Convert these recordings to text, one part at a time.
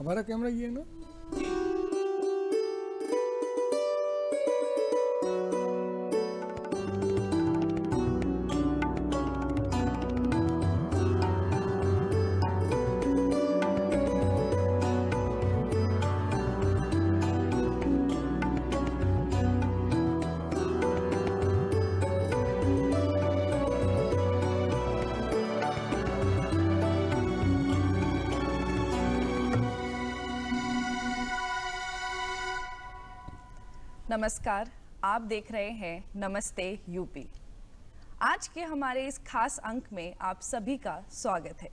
हमारा कैमरा ये है ना। नमस्कार, आप देख रहे हैं नमस्ते यूपी। आज के हमारे इस खास अंक में आप सभी का स्वागत है।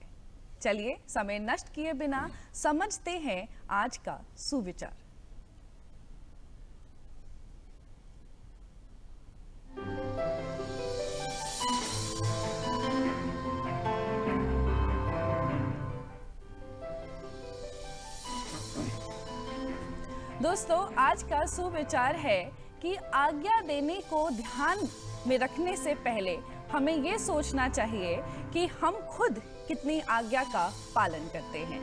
चलिए समय नष्ट किए बिना समझते हैं आज का सुविचार। दोस्तों, आज का सुविचार है कि आज्ञा देने को ध्यान में रखने से पहले हमें ये सोचना चाहिए कि हम खुद कितनी आज्ञा का पालन करते हैं।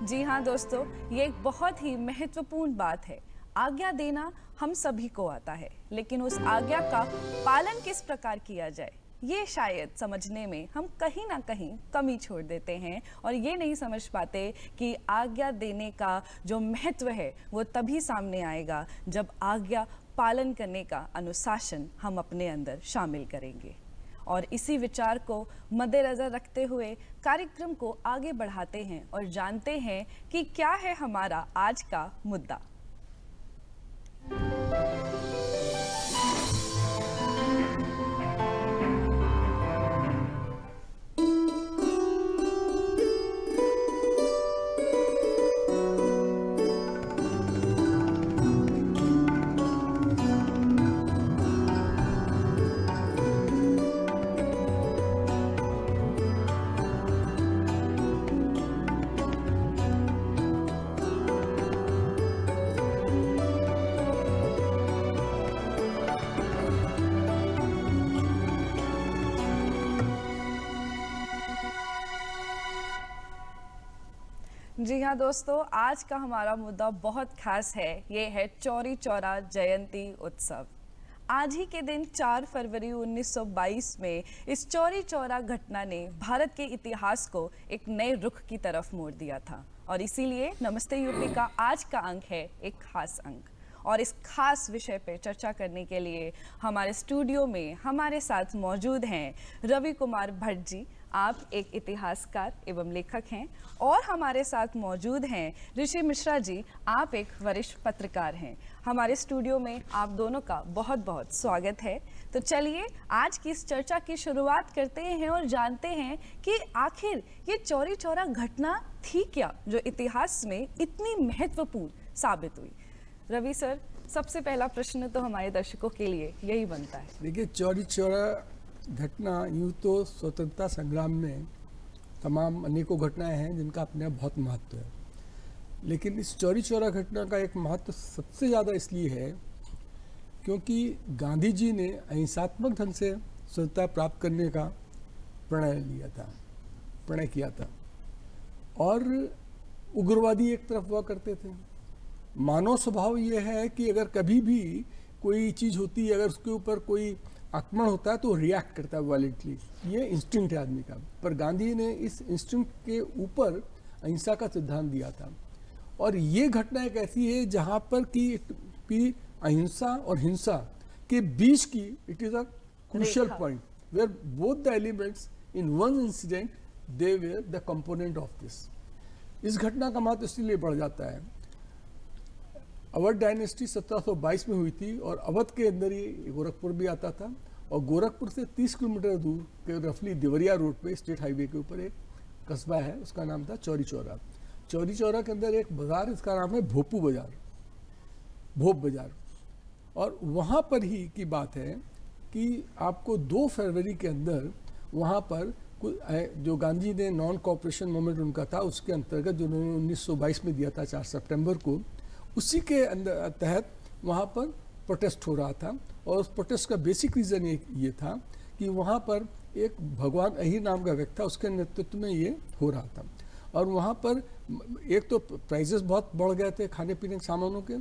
जी हाँ दोस्तों, ये एक बहुत ही महत्वपूर्ण बात है। आज्ञा देना हम सभी को आता है, लेकिन उस आज्ञा का पालन किस प्रकार किया जाए, ये शायद समझने में हम कहीं ना कहीं कमी छोड़ देते हैं और ये नहीं समझ पाते कि आज्ञा देने का जो महत्व है वो तभी सामने आएगा जब आज्ञा पालन करने का अनुशासन हम अपने अंदर शामिल करेंगे। और इसी विचार को मद्देनजर रखते हुए कार्यक्रम को आगे बढ़ाते हैं और जानते हैं कि क्या है हमारा आज का मुद्दा। जी हाँ दोस्तों, आज का हमारा मुद्दा बहुत खास है। ये है चौरी चौरा जयंती उत्सव। आज ही के दिन 4 फरवरी 1922 में इस चौरी चौरा घटना ने भारत के इतिहास को एक नए रुख की तरफ मोड़ दिया था और इसीलिए नमस्ते यूपी का आज का अंक है एक खास अंक। और इस खास विषय पे चर्चा करने के लिए हमारे स्टूडियो में हमारे साथ मौजूद हैं रवि कुमार भट्ट जी। आप एक इतिहासकार एवं लेखक हैं। और हमारे साथ मौजूद हैं ऋषि मिश्रा जी। आप एक वरिष्ठ पत्रकार हैं। हमारे स्टूडियो में आप दोनों का बहुत बहुत स्वागत है। तो चलिए आज की इस चर्चा की शुरुआत करते हैं और जानते हैं कि आखिर ये चौरी चौरा घटना थी क्या जो इतिहास में इतनी महत्वपूर्ण साबित हुई। रवि सर, सबसे पहला प्रश्न तो हमारे दर्शकों के लिए यही बनता है। देखिए, चौरी चौरा घटना यूँ तो स्वतंत्रता संग्राम में तमाम अनेकों घटनाएं हैं जिनका अपने आप बहुत महत्व है, लेकिन इस चौरी चौरा घटना का एक महत्व सबसे ज़्यादा इसलिए है क्योंकि गांधी जी ने अहिंसात्मक ढंग से स्वतंत्रता प्राप्त करने का प्रणय किया था और उग्रवादी एक तरफ हुआ करते थे। मानव स्वभाव ये है कि अगर कभी भी कोई चीज़ होती है, अगर उसके ऊपर कोई आक्रमण होता है तो रिएक्ट करता है वायलेंटली। ये इंस्टिंक्ट है आदमी का। पर गांधी ने इस इंस्टिंक्ट के ऊपर अहिंसा का सिद्धांत दिया था और ये घटना एक ऐसी है जहाँ पर कि अहिंसा और हिंसा के बीच की it is a crucial point where both the elements in one incident they where the component of this. इस घटना का महत्व इसलिए बढ़ जाता है। अवध डायनेस्टी 1722 में हुई थी और अवध के अंदर ही गोरखपुर भी आता था और गोरखपुर से 30 किलोमीटर दूर के रफली देवरिया रोड पे स्टेट हाईवे के ऊपर एक कस्बा है, उसका नाम था चौरी चौरा। चौरी चौरा के अंदर एक बाज़ार, इसका नाम है भोप बाज़ार। और वहाँ पर ही की बात है कि आपको 2 फरवरी के अंदर वहाँ पर जो गांधी ने नॉन कॉपरेशन मूवमेंट उनका था उसके अंतर्गत जो उन्होंने 1922 में दिया था 4 सितंबर को, उसी के अंदर तहत वहाँ पर प्रोटेस्ट हो रहा था। और उस प्रोटेस्ट का बेसिक रीज़न ये था कि वहाँ पर एक भगवान अहिर नाम का व्यक्ति था, उसके नेतृत्व में ये हो रहा था। और वहाँ पर एक तो प्राइजेस बहुत बढ़ गए थे खाने पीने के सामानों के,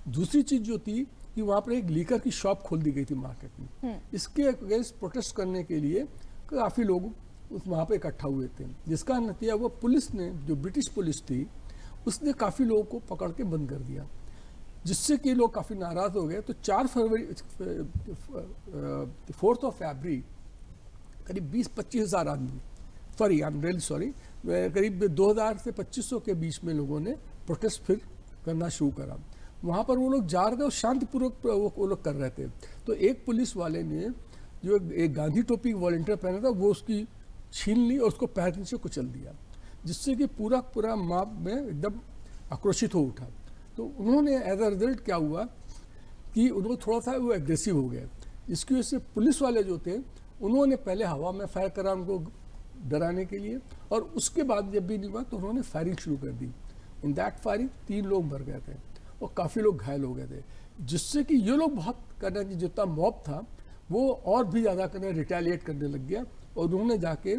दूसरी चीज़ जो थी कि वहाँ पर एक लीकर की शॉप खोल दी गई थी मार्केट में। इसके अगेंस्ट प्रोटेस्ट करने के लिए काफ़ी लोग उस वहाँ पे इकट्ठा हुए थे, जिसका नतीजा वो पुलिस ने, जो ब्रिटिश पुलिस थी, उसने काफ़ी लोगों को पकड़ के बंद कर दिया, जिससे कि लोग काफ़ी नाराज़ हो गए। तो 4 फरवरी 4 फरवरी करीब 20-25 हज़ार आदमी, sorry I am really sorry, करीब 2000 से 2500 के बीच में लोगों ने प्रोटेस्ट फिर करना शुरू करा। वहाँ पर वो लोग जा रहे थे और शांतिपूर्वक वो लोग कर रहे थे। तो एक पुलिस वाले ने जो एक गांधी टोपी वॉलंटियर पहना था वो उसकी छीन ली और उसको पैर नीचे कुचल दिया, जिससे कि पूरा माप में एकदम आक्रोशित हो उठा। तो उन्होंने एज अ रिजल्ट क्या हुआ कि उनको थोड़ा सा वो एग्रेसिव हो गए, जिसकी वजह से पुलिस वाले जो थे उन्होंने पहले हवा में फायर करा उनको डराने के लिए, और उसके बाद जब भी नहीं हुआ तो उन्होंने फायरिंग शुरू कर दी। इन दैट फायरिंग 3 लोग मर गए थे और काफ़ी लोग घायल हो गए थे, जिससे कि ये लोग बहुत करना कि जितना मॉब था वो और भी ज़्यादा करने रिटेलिएट करने लग गया, और उन्होंने जाके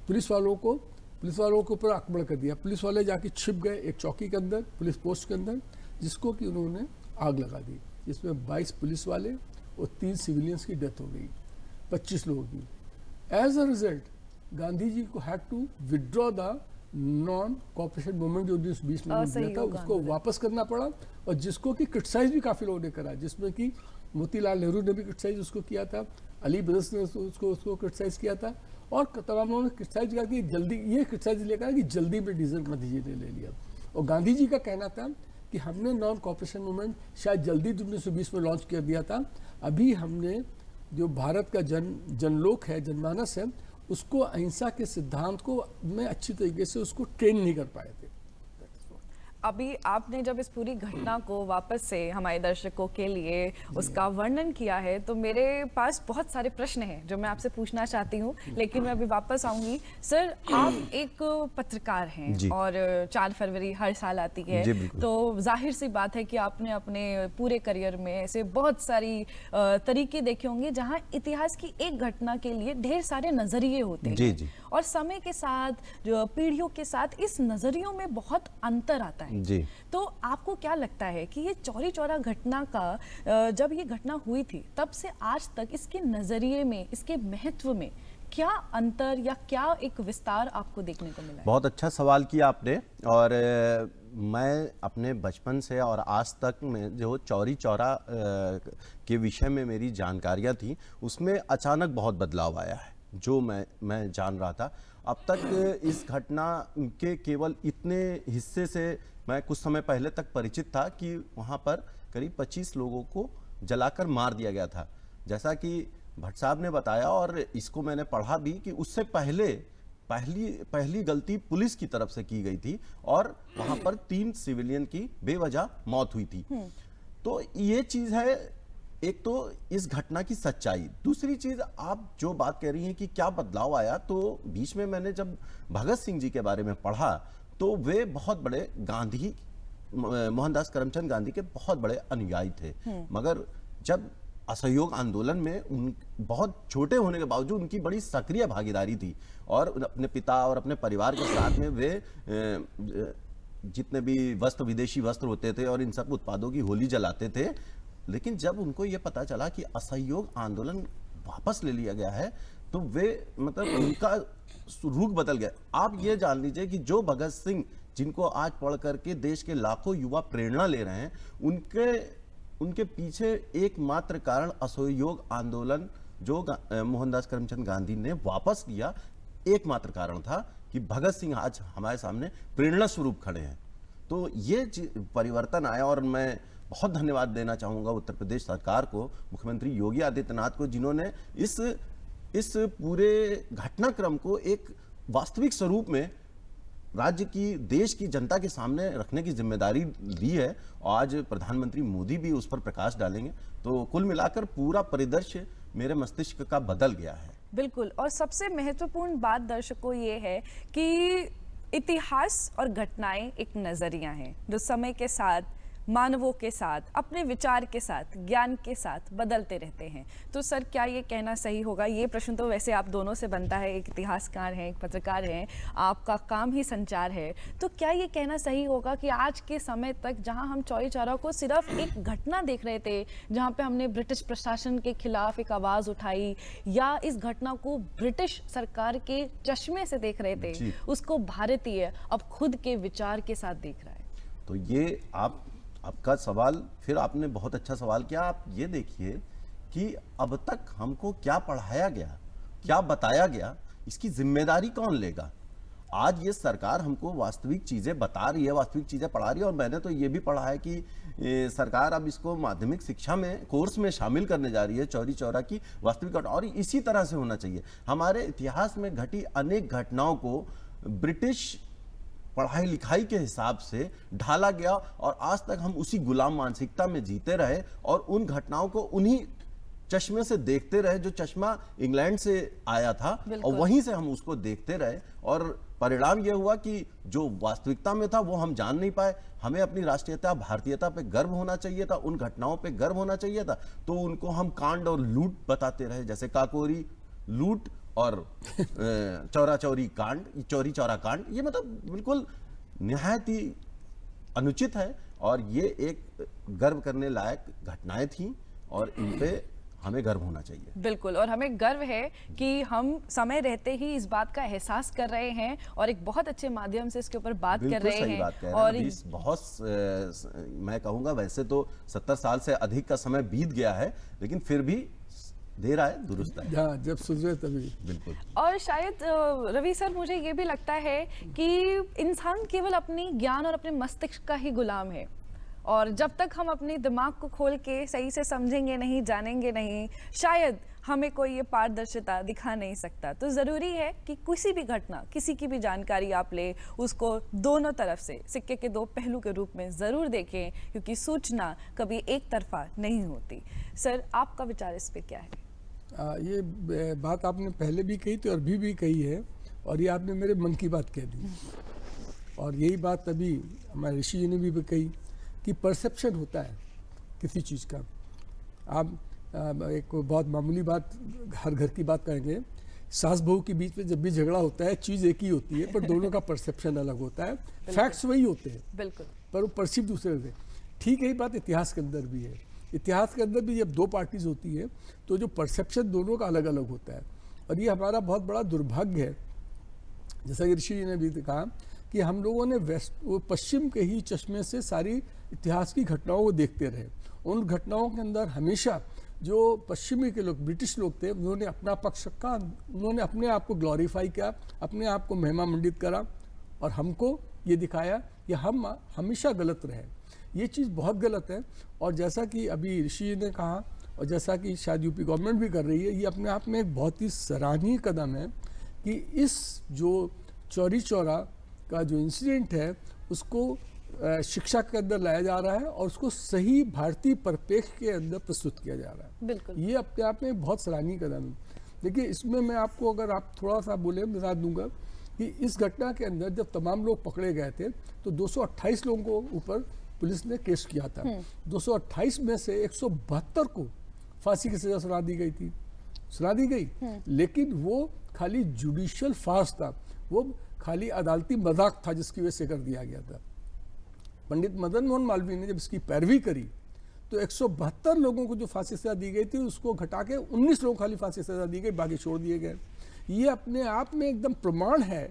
पुलिस वालों के ऊपर आक्रमण कर दिया। पुलिस वाले जाके छिप गए एक चौकी के अंदर, पुलिस पोस्ट के अंदर, जिसको कि उन्होंने आग लगा दी, जिसमें 22 पुलिस वाले और 3 सिविलियंस की डेथ हो गई, 25 लोगों की। As a result Gandhi ji को had to withdraw the non cooperation movement जो 1920 में दिया था, उसको वापस करना पड़ा, और जिसको कि क्रिटिसाइज भी काफ़ी लोगों ने करा, जिसमें कि मोतीलाल नेहरू ने भी क्रिटिसाइज उसको किया था, अली ब्रदर्स ने उसको क्रिटिसाइज किया था, और तमाम लोगों ने क्रिटिसाइज किया कि जल्दी, ये क्रिटिसाइज लेकर कि जल्दी में डिसीजन गांधी जी ने ले लिया। और गांधी जी का कहना था कि हमने नॉन कॉपरेशन मूवमेंट शायद जल्दी 1920 में लॉन्च कर दिया था, अभी हमने जो भारत का जनलोक है, जनमानस है, उसको अहिंसा के सिद्धांत को में अच्छी तरीके से उसको ट्रेन नहीं कर पाए थे। अभी आपने जब इस पूरी घटना को वापस से हमारे दर्शकों के लिए उसका वर्णन किया है, तो मेरे पास बहुत सारे प्रश्न हैं जो मैं आपसे पूछना चाहती हूँ, लेकिन मैं अभी वापस आऊंगी। सर, आप एक पत्रकार हैं और 4 फरवरी हर साल आती है, तो जाहिर सी बात है कि आपने अपने पूरे करियर में ऐसे बहुत सारी तरीके देखे होंगे जहाँ इतिहास की एक घटना के लिए ढेर सारे नजरिए होते हैं, और समय के साथ, जो पीढ़ियों के साथ, इस नजरियों में बहुत अंतर आता है। जी। तो आपको क्या लगता है कि ये चौरी चौरा घटना का, जब ये घटना हुई थी तब से आज तक इसके नजरिए में, इसके महत्व में क्या अंतर या क्या एक विस्तार आपको देखने को मिला है? बहुत अच्छा सवाल किया आपने, और मैं अपने बचपन से और आज तक में जो चौरी चौरा के विषय में मेरी जानकारियां थी, उसमें अचानक बहुत बदलाव आया है। जो मैं जान रहा था अब तक इस घटना के केवल इतने हिस्से से मैं कुछ समय पहले तक परिचित था कि वहाँ पर करीब 25 लोगों को जलाकर मार दिया गया था, जैसा कि भट्ट साहब ने बताया, और इसको मैंने पढ़ा भी कि उससे पहली गलती पुलिस की तरफ से की गई थी, और वहाँ पर 3 सिविलियन की बेवजह मौत हुई थी। तो ये चीज़ है, एक तो इस घटना की सच्चाई। दूसरी चीज, आप जो बात कह रही हैं कि क्या बदलाव आया, तो बीच में मैंने जब भगत सिंह जी के बारे में पढ़ा तो वे बहुत बड़े गांधी, मोहनदास करमचंद गांधी के बहुत बड़े अनुयायी थे, मगर जब असहयोग आंदोलन में उन बहुत छोटे होने के बावजूद उनकी बड़ी सक्रिय भागीदारी थी, और अपने पिता और अपने परिवार के साथ में वे जितने भी वस्त्र, विदेशी वस्त्र होते थे और इन सब उत्पादों की होली जलाते थे। लेकिन जब उनको ये पता चला कि असहयोग आंदोलन वापस ले लिया गया है, तो वे उनका रुख बदल गया। आप ये जान लीजिए कि जो भगत सिंह, जिनको आज पढ़ करके देश के लाखों युवा प्रेरणा ले रहे हैं, उनके पीछे एकमात्र कारण असहयोग आंदोलन जो मोहनदास करमचंद गांधी ने वापस लिया, एकमात्र कारण था कि भगत सिंह आज हमारे सामने प्रेरणा स्वरूप खड़े हैं। तो ये परिवर्तन आया, और मैं बहुत धन्यवाद देना चाहूँगा उत्तर प्रदेश सरकार को, मुख्यमंत्री योगी आदित्यनाथ को, जिन्होंने इस पूरे घटनाक्रम को एक वास्तविक स्वरूप में राज्य की, देश की जनता के सामने रखने की जिम्मेदारी ली है। आज प्रधानमंत्री मोदी भी उस पर प्रकाश डालेंगे। तो कुल मिलाकर पूरा परिदृश्य मेरे मस्तिष्क का बदल गया है। बिल्कुल, और सबसे महत्वपूर्ण बात दर्शकों ये है कि इतिहास और घटनाएं एक नजरिया हैं जो समय के साथ मानवों के साथ, अपने विचार के साथ, ज्ञान के साथ बदलते रहते हैं। तो सर क्या ये कहना सही होगा, ये प्रश्न तो वैसे आप दोनों से बनता है, एक इतिहासकार हैं, एक पत्रकार हैं, आपका काम ही संचार है, तो क्या ये कहना सही होगा कि आज के समय तक जहां हम चौरी चौरा को सिर्फ एक घटना देख रहे थे, जहां पे हमने ब्रिटिश प्रशासन के खिलाफ एक आवाज़ उठाई, या इस घटना को ब्रिटिश सरकार के चश्मे से देख रहे थे, उसको भारतीय अब खुद के विचार के साथ देख रहा है? तो ये आपका सवाल, फिर आपने बहुत अच्छा सवाल किया। आप ये देखिए कि अब तक हमको क्या पढ़ाया गया, क्या बताया गया, इसकी जिम्मेदारी कौन लेगा? आज ये सरकार हमको वास्तविक चीजें बता रही है, वास्तविक चीजें पढ़ा रही है, और मैंने तो ये भी पढ़ा है कि सरकार अब इसको माध्यमिक शिक्षा में कोर्स में शामिल करने जा रही है, चौरी चौरा की वास्तविक घटना। और इसी तरह से होना चाहिए। हमारे इतिहास में घटी अनेक घटनाओं को ब्रिटिश पढ़ाई लिखाई के हिसाब से ढाला गया, और आज तक हम उसी गुलाम मानसिकता में जीते रहे, और उन घटनाओं को उन्हीं चश्मे से देखते रहे जो चश्मा इंग्लैंड से आया था, और वहीं से हम उसको देखते रहे, और परिणाम यह हुआ कि जो वास्तविकता में था वो हम जान नहीं पाए। हमें अपनी राष्ट्रीयता, भारतीयता पे गर्व होना चाहिए था, उन घटनाओं पे गर्व होना चाहिए था, तो उनको हम कांड और लूट बताते रहे, जैसे काकोरी लूट और चौरा चौरी कांड, चौरी चौरा कांड। ये मतलब बिल्कुल निहायत ही अनुचित है, और ये एक गर्व करने लायक घटनाएं थी, और इन पे हमें गर्व होना चाहिए। बिल्कुल, और हमें गर्व है कि हम समय रहते ही इस बात का एहसास कर रहे हैं, और एक बहुत अच्छे माध्यम से इसके ऊपर बात कर रहे हैं। और बहुत मैं कहूँगा, वैसे तो 70 साल से अधिक का समय बीत गया है, लेकिन फिर भी देर आए दुरुस्त आए। हाँ, जब सुधरे तभी। बिल्कुल। और शायद रवि सर, मुझे ये भी लगता है कि इंसान केवल अपनी ज्ञान और अपने मस्तिष्क का ही गुलाम है, और जब तक हम अपने दिमाग को खोल के सही से समझेंगे नहीं, जानेंगे नहीं, शायद हमें कोई ये पारदर्शिता दिखा नहीं सकता। तो ज़रूरी है कि किसी भी घटना, किसी की भी जानकारी आप ले, उसको दोनों तरफ से, सिक्के के दो पहलू के रूप में ज़रूर देखें, क्योंकि सूचना कभी एक तरफा नहीं होती। सर, आपका विचार इस पे क्या है? ये बात आपने पहले भी कही थी और अभी भी कही है, और ये आपने मेरे मन की बात कह दी। और यही बात अभी हमारे ऋषि जी ने भी कही कि परसेप्शन होता है किसी चीज़ का। आप एक बहुत मामूली बात, हर घर की बात करेंगे, सास बहू के बीच में जब भी झगड़ा होता है, चीज़ एक ही होती है, पर दोनों का परसेप्शन अलग होता है। फैक्ट्स वही होते हैं, बिल्कुल, पर वो परसीव दूसरे से। ठीक है, बात इतिहास के अंदर भी है। इतिहास के अंदर भी जब दो पार्टीज होती है, तो जो परसेप्शन दोनों का अलग अलग होता है, और ये हमारा बहुत बड़ा दुर्भाग्य है। जैसा कि ऋषि जी ने भी कहा कि हम लोगों ने पश्चिम के ही चश्मे से सारी इतिहास की घटनाओं को देखते रहे। उन घटनाओं के अंदर हमेशा जो पश्चिमी के लोग, ब्रिटिश लोग थे, उन्होंने अपना पक्ष रखा, उन्होंने अपने आप को ग्लोरीफाई किया, अपने आप को महिमा मंडित करा, और हमको ये दिखाया कि हम हमेशा गलत रहे। ये चीज़ बहुत गलत है। और जैसा कि अभी ऋषि जी ने कहा, और जैसा कि शायद यूपी गवर्नमेंट भी कर रही है, ये अपने आप में एक बहुत ही सराहनीय कदम है कि इस जो चौरी चौरा का जो इंसिडेंट है, उसको शिक्षा के अंदर लाया जा रहा है, और उसको सही भारतीय परिप्रेक्ष्य के अंदर प्रस्तुत किया जा रहा है। बिल्कुल, ये अपने आप में बहुत सराहनीय कदम है। देखिए, इसमें मैं आपको, अगर आप थोड़ा सा बोले, बता दूंगा कि इस घटना के अंदर जब तमाम लोग पकड़े गए थे, तो 228 लोगों को ऊपर पुलिस ने केस किया था। 228 में से 172 को फांसी की सजा सुना दी गई थी, सुना दी गई, लेकिन वो खाली जुडिशियल फार्स था, वो खाली अदालती मजाक था, जिसकी वजह से कर दिया गया था। पंडित मदन मोहन मालवीय ने जब इसकी पैरवी करी, तो 172 लोगों को जो फांसी सजा दी गई थी, उसको घटा के 19 लोगों को खाली फांसी सजा दी गई, बाकी छोड़ दिए गए। ये अपने आप में एकदम प्रमाण है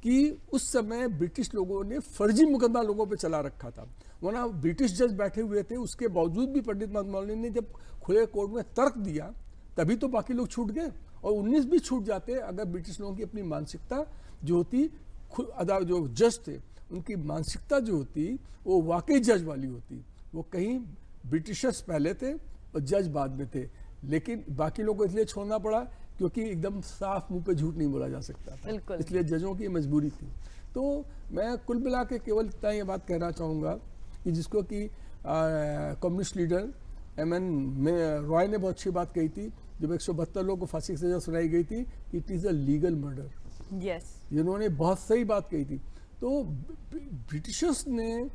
कि उस समय ब्रिटिश लोगों ने फर्जी मुकदमा लोगों पे चला रखा था। वरना ब्रिटिश जज बैठे हुए थे, उसके बावजूद भी पंडित मदन मोहन ने जब खुले कोर्ट में तर्क दिया, तभी तो बाकी लोग छूट गए, और 19 भी छूट जाते अगर ब्रिटिश लोगों की अपनी मानसिकता जो होती, जो जज थे उनकी मानसिकता जो होती, वो वाकई जज वाली होती। वो कहीं ब्रिटिशर्स पहले थे और जज बाद में थे, लेकिन बाकी लोगों को इसलिए छोड़ना पड़ा क्योंकि एकदम साफ मुंह पे झूठ नहीं बोला जा सकता था, इसलिए जजों की मजबूरी थी। तो मैं कुल मिला के केवल इतना ये बात कहना चाहूँगा कि जिसको कि कम्युनिस्ट लीडर MN रॉय ने बहुत अच्छी बात कही थी, जब 172 लोगों को फांसी की सजा सुनाई गई थी, it is a legal murder. Yes, जिन्होंने बहुत सही बात कही थी। तो ब्रिटिशर्स ने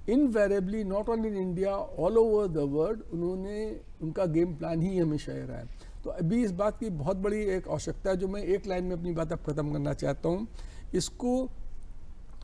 invariably not only in India all over the world उन्होंने उनका गेम प्लान ही हमेशा ये रहा है। तो अभी इस बात की बहुत बड़ी एक आवश्यकता है जो मैं एक लाइन में अपनी बात अब खत्म करना चाहता हूँ। इसको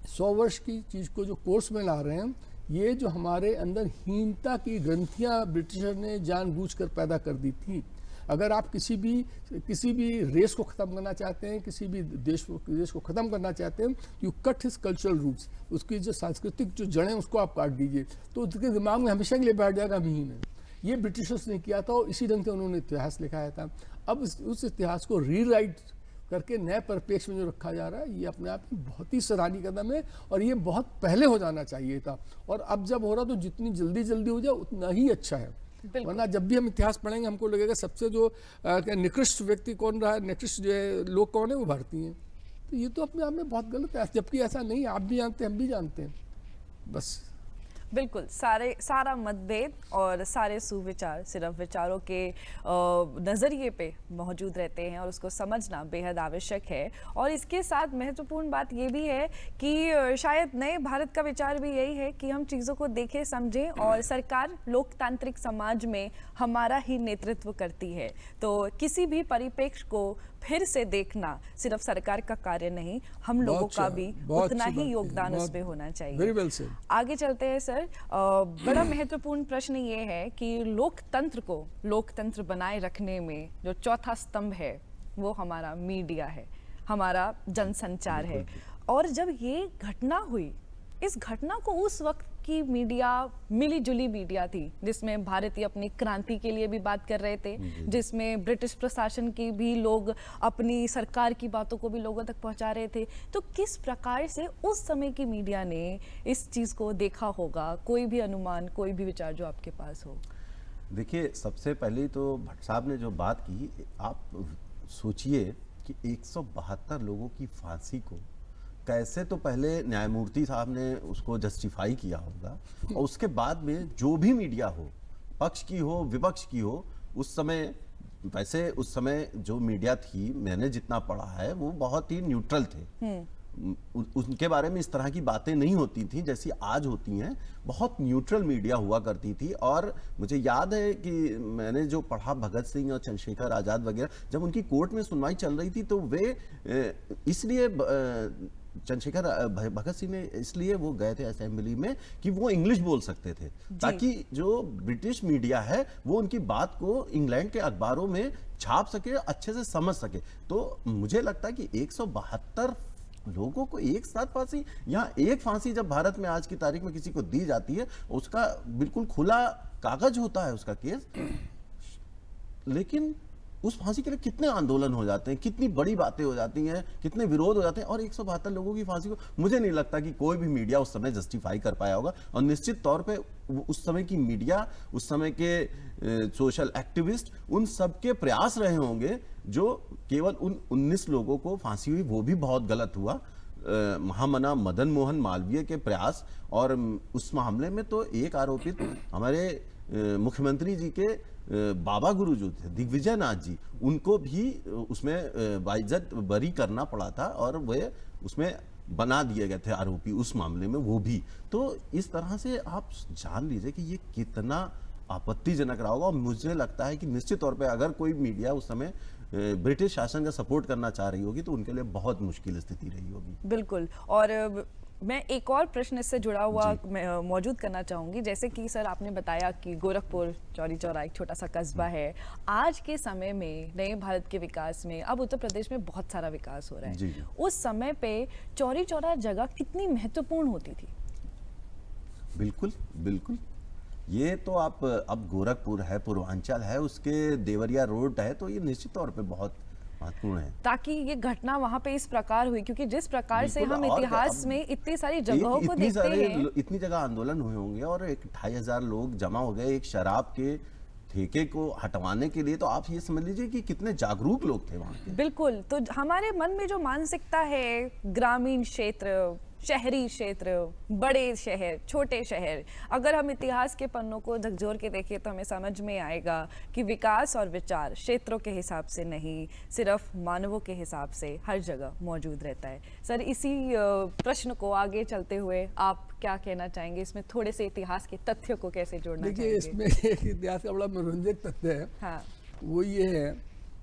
100 वर्ष की चीज़ को जो कोर्स में ला रहे हैं, ये जो हमारे अंदर हीनता की ग्रंथियाँ ब्रिटिशर ने जानबूझकर पैदा कर दी थी। अगर आप किसी भी रेस को ख़त्म करना चाहते हैं, किसी भी देश को ख़त्म करना चाहते हैं, you cut his cultural roots, उसकी जो सांस्कृतिक जो जड़ें उसको आप काट दीजिए, तो उसके दिमाग में हमेशा के लिए बैठ जाएगा हीन है। ये ब्रिटिशर्स ने किया था और इसी ढंग से उन्होंने इतिहास लिखाया था। अब उस इतिहास को रीराइट करके नए परिप्रेक्ष्य में जो रखा जा रहा है, ये अपने आप में बहुत ही सराहनीय कदम है और ये बहुत पहले हो जाना चाहिए था। और अब जब हो रहा तो जितनी जल्दी हो जाए उतना ही अच्छा है। वरना जब भी हम इतिहास पढ़ेंगे हमको लगेगा सबसे जो निकृष्ट व्यक्ति कौन रहा है, निकृष्ट जो है लोग कौन है, वो भारतीय हैं। तो ये तो अपने आप में बहुत गलत है, जबकि ऐसा नहीं है। आप भी जानते हैं, हम भी जानते हैं। बस बिल्कुल, सारा मतभेद और सारे सुविचार सिर्फ विचारों के नज़रिए पे मौजूद रहते हैं और उसको समझना बेहद आवश्यक है। और इसके साथ महत्वपूर्ण बात ये भी है कि शायद नए भारत का विचार भी यही है कि हम चीज़ों को देखें, समझें, और सरकार लोकतांत्रिक समाज में हमारा ही नेतृत्व करती है। तो किसी भी परिप्रेक्ष्य को फिर से देखना सिर्फ सरकार का कार्य नहीं, हम लोगों का भी उतना ही योगदान उसमें होना चाहिए। Very well said. आगे चलते हैं सर। बड़ा महत्वपूर्ण प्रश्न ये है कि लोकतंत्र को लोकतंत्र बनाए रखने में जो चौथा स्तंभ है वो हमारा मीडिया है, हमारा जनसंचार है। और जब ये घटना हुई, इस घटना को उस वक्त की मीडिया मिली जुली मीडिया थी, जिसमें भारतीय अपनी क्रांति के लिए भी बात कर रहे थे, जिसमें ब्रिटिश प्रशासन की भी लोग अपनी सरकार की बातों को भी लोगों तक पहुंचा रहे थे। तो किस प्रकार से उस समय की मीडिया ने इस चीज़ को देखा होगा? कोई भी अनुमान, कोई भी विचार जो आपके पास हो? देखिए, सबसे पहले तो भट्ट साहब ने जो बात की, आप सोचिए कि 172 लोगों की फांसी को कैसे तो पहले न्यायमूर्ति साहब ने उसको जस्टिफाई किया होगा, और उसके बाद में जो भी मीडिया हो, पक्ष की हो विपक्ष की हो, उस समय वैसे उस समय जो मीडिया थी, मैंने जितना पढ़ा है, वो बहुत ही न्यूट्रल थे। उनके बारे में इस तरह की बातें नहीं होती थी जैसी आज होती हैं। बहुत न्यूट्रल मीडिया हुआ करती थी। और मुझे याद है कि मैंने जो पढ़ा, भगत सिंह और चंद्रशेखर आज़ाद वगैरह, जब उनकी कोर्ट में सुनवाई चल रही थी तो वे इसलिए चंद्रशेखर भगत सिंह ने इसलिए वो गए थे असेंबली में कि वो इंग्लिश बोल सकते थे, ताकि जो ब्रिटिश मीडिया है वो उनकी बात को इंग्लैंड के अखबारों में छाप सके, अच्छे से समझ सके। तो मुझे लगता है कि 172 लोगों को एक साथ फांसी, यहाँ एक फांसी जब भारत में आज की तारीख में किसी को दी जाती है, उसका बिल्कुल खुला कागज होता है उसका केस, लेकिन उस फांसी के लिए कितने आंदोलन हो जाते हैं, कितनी बड़ी बातें हो जाती हैं, कितने विरोध हो जाते हैं, और 172 लोगों की फांसी को मुझे नहीं लगता कि कोई भी मीडिया उस समय जस्टिफाई कर पाया होगा। और निश्चित तौर पे उस समय की मीडिया, उस समय के सोशल एक्टिविस्ट, उन सबके प्रयास रहे होंगे। जो केवल उन 19 लोगों को फांसी हुई वो भी बहुत गलत हुआ। महामना मदन मोहन मालवीय के प्रयास, और उस मामले में तो एक आरोपित हमारे मुख्यमंत्री जी के बाबा गुरु जो थे दिग्विजय नाथ जी, उनको भी उसमें बाइज्जत बरी करना पड़ा था, और वे उसमें बना दिए गए थे आरोपी उस मामले में, वो भी। तो इस तरह से आप जान लीजिए कि ये कितना आपत्तिजनक रहा होगा। और मुझे लगता है कि निश्चित तौर पे अगर कोई मीडिया उस समय ब्रिटिश शासन का सपोर्ट करना चाह रही होगी तो उनके लिए बहुत मुश्किल स्थिति रही होगी। बिल्कुल। और मैं एक और प्रश्न इससे जुड़ा हुआ मौजूद करना चाहूँगी। जैसे कि सर आपने बताया कि गोरखपुर चौरी चौरा एक छोटा सा कस्बा है। आज के समय में नए भारत के विकास में अब उत्तर प्रदेश में बहुत सारा विकास हो रहा है। जी। उस समय पे चौरी चौरा जगह कितनी महत्वपूर्ण होती थी? बिल्कुल बिल्कुल। ये तो आप अब गोरखपुर है, पूर्वांचल है, उसके देवरिया रोड है, तो ये निश्चित तौर पे बहुत महत्वपूर्ण है। ताकि ये घटना वहां पे इस प्रकार हुई, क्योंकि जिस प्रकार से हम इतिहास में इतनी सारी जगहों को देखते हैं, इतनी जगह आंदोलन हुए होंगे और 28,000 लोग जमा हो गए एक शराब के ठेके को हटवाने के लिए, तो आप ये समझ लीजिए कि कितने जागरूक लोग थे वहाँ के। बिल्कुल। तो हमारे मन में जो मानसिकता है, ग्रामीण क्षेत्र, शहरी क्षेत्र, बड़े शहर, छोटे शहर, अगर हम इतिहास के पन्नों को झकझोर के देखें तो हमें समझ में आएगा कि विकास और विचार क्षेत्रों के हिसाब से नहीं, सिर्फ मानवों के हिसाब से हर जगह मौजूद रहता है। सर, इसी प्रश्न को आगे चलते हुए आप क्या कहना चाहेंगे? इसमें थोड़े से इतिहास के तथ्यों को कैसे जोड़ना देखिए, चाहेंगे? इसमें एक इतिहास का बड़ा मनोरंजक तथ्य है। हाँ, वो ये है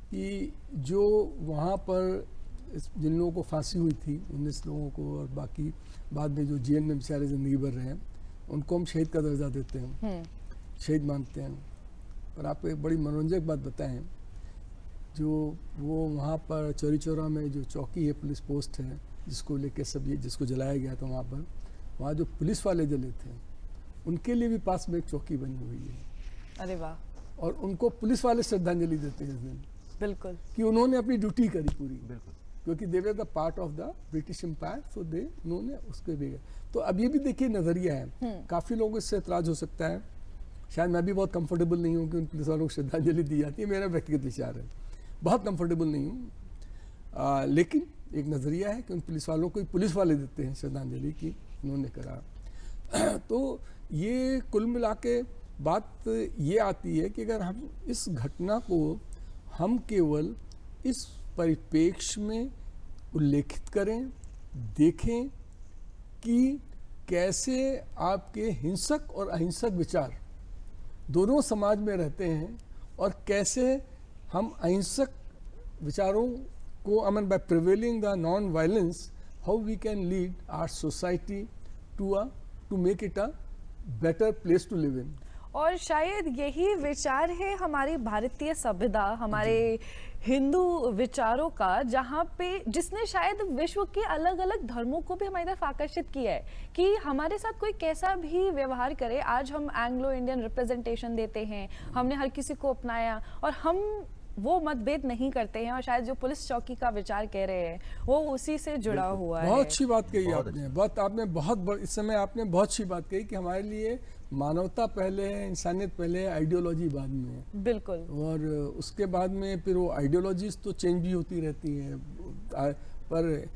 कि जो वहाँ पर जिन लोगों को फांसी हुई थी, 19 लोगों को, और बाकी बाद में जो जेल में बेचारे ज़िंदगी भर रहे हैं, उनको हम शहीद का दर्जा देते हैं, शहीद मानते हैं। और आपको एक बड़ी मनोरंजक बात बताएं, जो वो वहाँ पर चौरी चौरा में जो चौकी है, पुलिस पोस्ट है, जिसको लेके सब ये जिसको जलाया गया था वहाँ जो पुलिस वाले जले थे, उनके लिए भी पास में एक चौकी बनी हुई है। अरे वाह, और उनको पुलिस वाले श्रद्धांजलि देते हैं इस दिन, बिल्कुल, कि उन्होंने अपनी ड्यूटी करी पूरी, बिल्कुल, क्योंकि they were the part of the British Empire, so they उन्होंने उसके भी। तो अब ये भी देखिए नजरिया है, काफी लोगों इससे एतराज हो सकता है, शायद मैं भी बहुत कंफर्टेबल नहीं हूँ कि उन पुलिस वालों को श्रद्धांजलि दी जाती है, मेरा व्यक्तिगत विचार है, बहुत कंफर्टेबल नहीं हूँ, लेकिन एक नजरिया है कि उन पुलिस वालों को पुलिस वाले देते हैं श्रद्धांजलि की उन्होंने करा। तो ये कुल मिला के बात ये आती है कि अगर हम इस घटना को हम केवल इस परिप्रेक्ष्य में उल्लेखित करें, देखें कि कैसे आपके हिंसक और अहिंसक विचार दोनों समाज में रहते हैं, और कैसे हम अहिंसक विचारों को, I mean, by prevailing the non-violence, how we can lead our society to make it a better place to live in. और शायद यही विचार है हमारी भारतीय सभ्यता, हमारे हिंदू विचारों का, जहाँ पे जिसने शायद विश्व के अलग अलग धर्मों को भी हमारी तरफ आकर्षित किया है कि हमारे साथ कोई कैसा भी व्यवहार करे, आज हम एंग्लो इंडियन रिप्रेजेंटेशन देते हैं, हमने हर किसी को अपनाया और हम वो मतभेद नहीं करते हैं, और शायद जो पुलिस चौकी का विचार कह रहे हैं वो उसी से जुड़ा हुआ है। बहुत अच्छी बात कही आपने, इस समय आपने बहुत अच्छी बात कही कि हमारे लिए मानवता पहले है, इंसानियत पहले है, आइडियोलॉजी बाद में है। बिल्कुल। और उसके बाद में फिर वो आइडियोलॉजीज तो चेंज भी होती रहती हैं, पर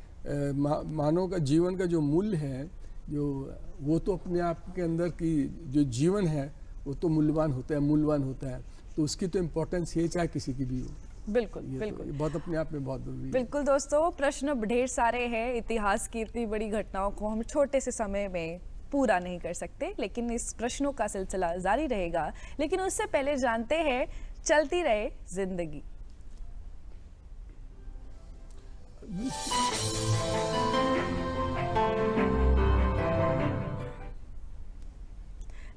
मानव का जीवन का जो मूल्य है, जो वो तो अपने आप के अंदर की जो जीवन है वो तो मूल्यवान होता है, तो उसकी तो इम्पोर्टेंस ये चाहे किसी की भी हो। बिल्कुल, बिल्कुल, तो बहुत अपने आप में बहुत जरूरी है। बिल्कुल दोस्तों, प्रश्न ढेर सारे हैं, इतिहास की इतनी बड़ी घटनाओं को हम छोटे से समय में पूरा नहीं कर सकते, लेकिन इस प्रश्नों का सिलसिला जारी रहेगा। लेकिन उससे पहले जानते हैं, चलती रहे जिंदगी।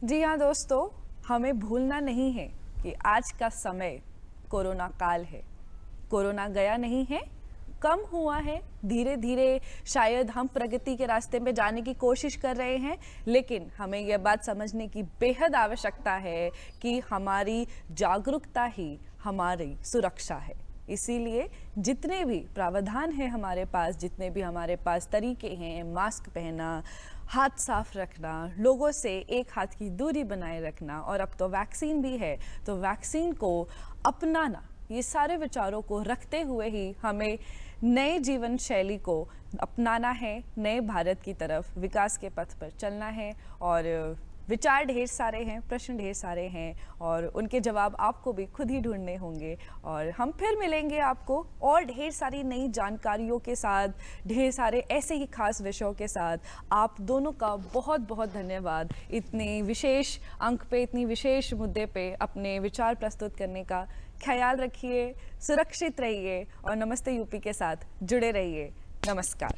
जी हाँ दोस्तों, हमें भूलना नहीं है कि आज का समय कोरोना काल है। कोरोना गया नहीं है, कम हुआ है, धीरे धीरे शायद हम प्रगति के रास्ते में जाने की कोशिश कर रहे हैं, लेकिन हमें यह बात समझने की बेहद आवश्यकता है कि हमारी जागरूकता ही हमारी सुरक्षा है। इसीलिए जितने भी प्रावधान हैं हमारे पास, जितने भी हमारे पास तरीके हैं, मास्क पहनना, हाथ साफ रखना, लोगों से एक हाथ की दूरी बनाए रखना, और अब तो वैक्सीन भी है तो वैक्सीन को अपनाना, ये सारे विचारों को रखते हुए ही हमें नए जीवन शैली को अपनाना है, नए भारत की तरफ विकास के पथ पर चलना है। और विचार ढेर सारे हैं, प्रश्न ढेर सारे हैं, और उनके जवाब आपको भी खुद ही ढूंढने होंगे। और हम फिर मिलेंगे आपको और ढेर सारी नई जानकारियों के साथ, ढेर सारे ऐसे ही खास विषयों के साथ। आप दोनों का बहुत बहुत धन्यवाद इतने विशेष अंक पे, इतनी विशेष मुद्दे पे अपने विचार प्रस्तुत करने का। ख्याल रखिए, सुरक्षित रहिए और नमस्ते यूपी के साथ जुड़े रहिए। नमस्कार।